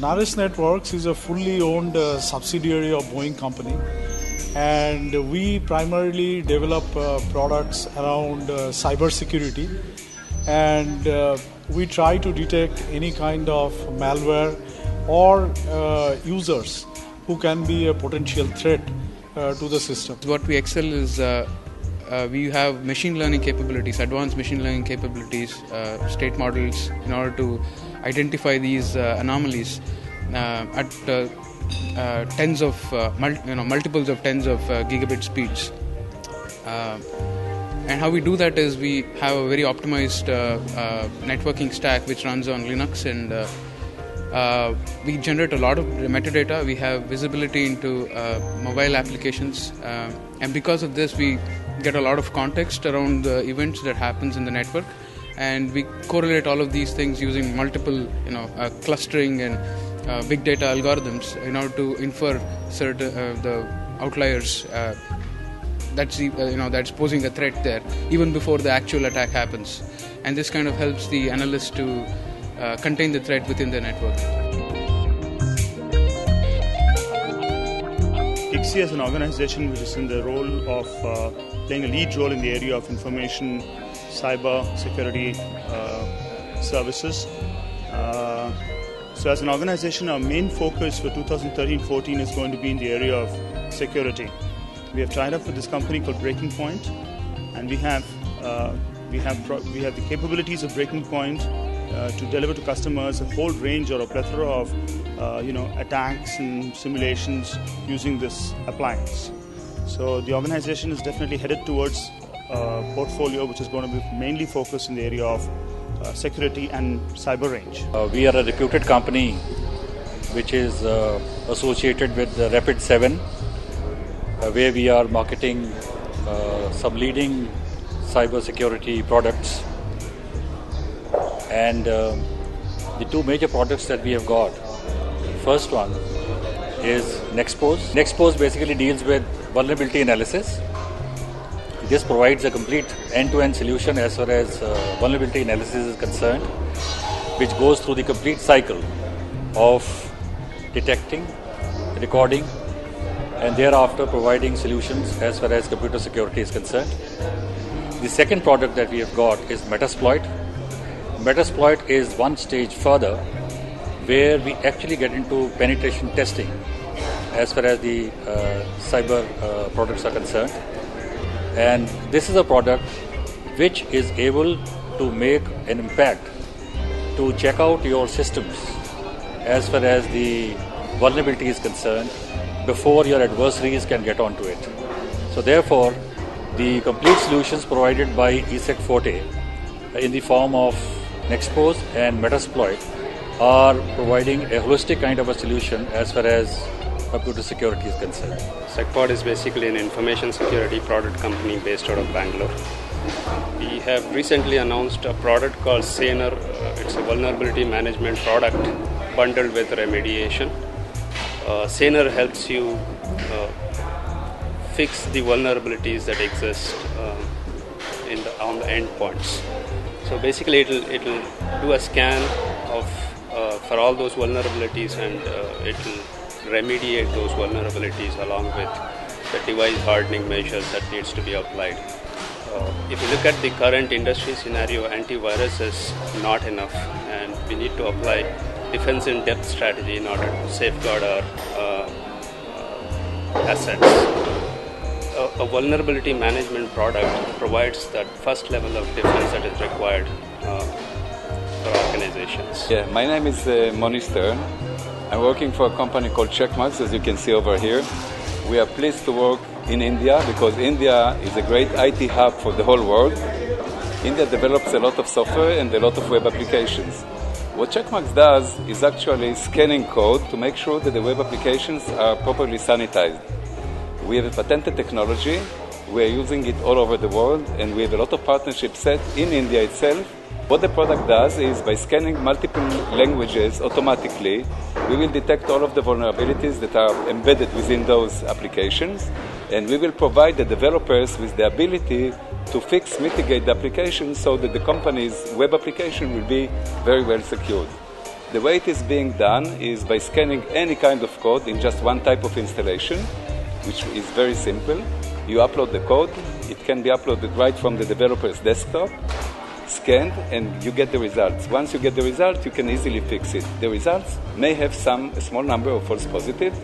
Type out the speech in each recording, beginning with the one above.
Naris Networks is a fully owned subsidiary of Boeing company, and we primarily develop products around cybersecurity, and we try to detect any kind of malware or users who can be a potential threat to the system. What we excel is we have machine learning capabilities, advanced machine learning capabilities, state models in order to identify these anomalies at tens of multiples of tens of gigabit speeds. And how we do that is we have a very optimized networking stack which runs on Linux, and we generate a lot of metadata. We have visibility into mobile applications, and because of this we get a lot of context around the events that happens in the network, and we correlate all of these things using multiple clustering and big data algorithms in order to infer certain the outliers that's posing a threat there even before the actual attack happens, and this kind of helps the analyst to contain the threat within the network. ICSI as an organization which is in the role of playing a lead role in the area of information cyber security services. So as an organization, our main focus for 2013-14 is going to be in the area of security. We have tied up with this company called Breaking Point, and we have the capabilities of Breaking Point to deliver to customers a whole range or a plethora of attacks and simulations using this appliance. So the organization is definitely headed towards a portfolio which is going to be mainly focused in the area of security and cyber range. We are a reputed company which is associated with Rapid7, where we are marketing some leading cyber security products. And the two major products that we have got, first one is Nexpose. Nexpose basically deals with vulnerability analysis. This provides a complete end-to-end solution as far as vulnerability analysis is concerned, which goes through the complete cycle of detecting, recording, and thereafter providing solutions as far as computer security is concerned. The second product that we have got is Metasploit. Metasploit is one stage further, where we actually get into penetration testing as far as the cyber products are concerned. And this is a product which is able to make an impact to check out your systems as far as the vulnerability is concerned before your adversaries can get onto it. So therefore, the complete solutions provided by ESET Forte in the form of Nexpose and Metasploit are providing a holistic kind of a solution as far as computer security is concerned. SecPod is basically an information security product company based out of Bangalore. We have recently announced a product called Saner. It's a vulnerability management product bundled with remediation. Saner helps you fix the vulnerabilities that exist on the endpoints. So basically, it'll do a scan of for all those vulnerabilities, and it'll remediate those vulnerabilities along with the device hardening measures that needs to be applied. If you look at the current industry scenario, antivirus is not enough, and we need to apply defense in depth strategy in order to safeguard our assets. A vulnerability management product provides that first level of defense that is required for organizations. Yeah, my name is Moni Stern. I'm working for a company called Checkmarx, as you can see over here. We are pleased to work in India because India is a great IT hub for the whole world. India develops a lot of software and a lot of web applications. What Checkmarx does is actually scanning code to make sure that the web applications are properly sanitized. We have a patented technology. We are using it all over the world, and we have a lot of partnerships set in India itself. What the product does is, by scanning multiple languages automatically, we will detect all of the vulnerabilities that are embedded within those applications, and we will provide the developers with the ability to fix, mitigate the application so that the company's web application will be very well secured. The way it is being done is by scanning any kind of code in just one type of installation, which is very simple. You upload the code, it can be uploaded right from the developer's desktop, scanned, and you get the results. Once you get the results, you can easily fix it. The results may have a small number of false positives.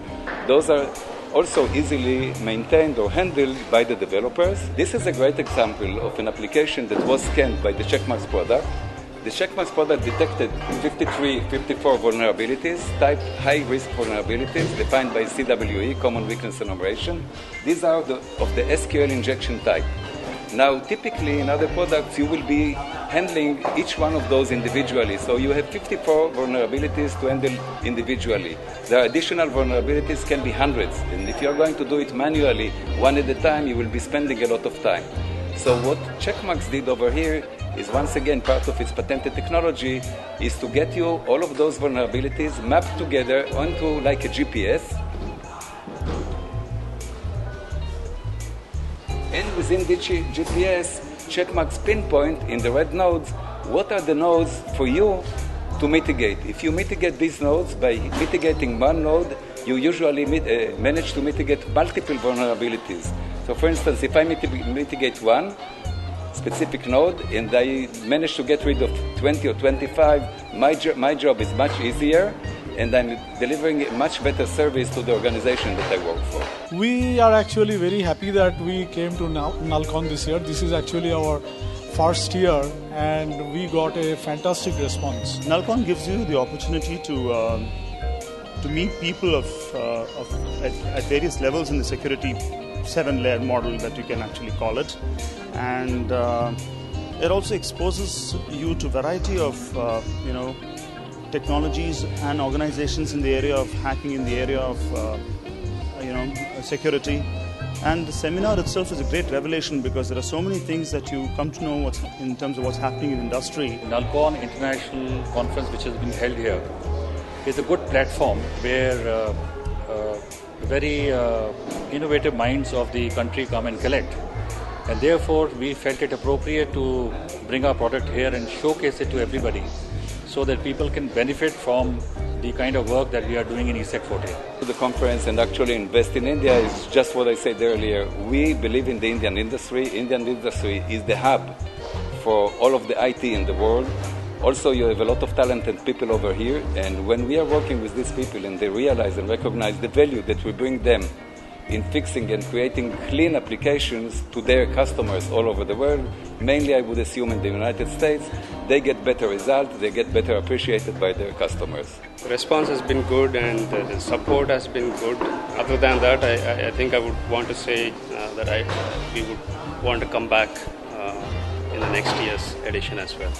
Those are also easily maintained or handled by the developers. This is a great example of an application that was scanned by the Checkmarx product. The Checkmarx product detected 54 vulnerabilities, typed high-risk vulnerabilities defined by CWE, Common Weakness Enumeration. These are of the SQL injection type. Now, typically in other products, you will be handling each one of those individually. So you have 54 vulnerabilities to handle individually. The additional vulnerabilities can be hundreds. And if you're going to do it manually, one at a time, you will be spending a lot of time. So what Checkmarx did over here is, once again, part of its patented technology, is to get you all of those vulnerabilities mapped together onto like a GPS. And within the GPS, Checkmarx pinpoint in the red nodes what are the nodes for you to mitigate. If you mitigate these nodes by mitigating one node, you usually manage to mitigate multiple vulnerabilities. So for instance, if I mitigate one specific node and I manage to get rid of 20 or 25, my job is much easier, and I'm delivering a much better service to the organization that I work for. We are actually very happy that we came to Nullcon this year. This is actually our first year and we got a fantastic response. Nullcon gives you the opportunity to meet people at various levels in the security 7-layer model that you can actually call it. And it also exposes you to a variety of technologies and organizations in the area of hacking, in the area of security. And the seminar itself is a great revelation because there are so many things that you come to know in terms of what's happening in industry. Nullcon International Conference, which has been held here, is a good platform where very innovative minds of the country come and collect. And therefore, we felt it appropriate to bring our product here and showcase it to everybody, so that people can benefit from the kind of work that we are doing in ESEC40. The conference and actually invest in India is just what I said earlier. We believe in the Indian industry. Indian industry is the hub for all of the IT in the world. Also, you have a lot of talented people over here, and when we are working with these people and they realize and recognize the value that we bring them in fixing and creating clean applications to their customers all over the world, mainly I would assume in the United States, they get better results, they get better appreciated by their customers. The response has been good and the support has been good. Other than that, I think I would want to say that we would want to come back in the next year's edition as well.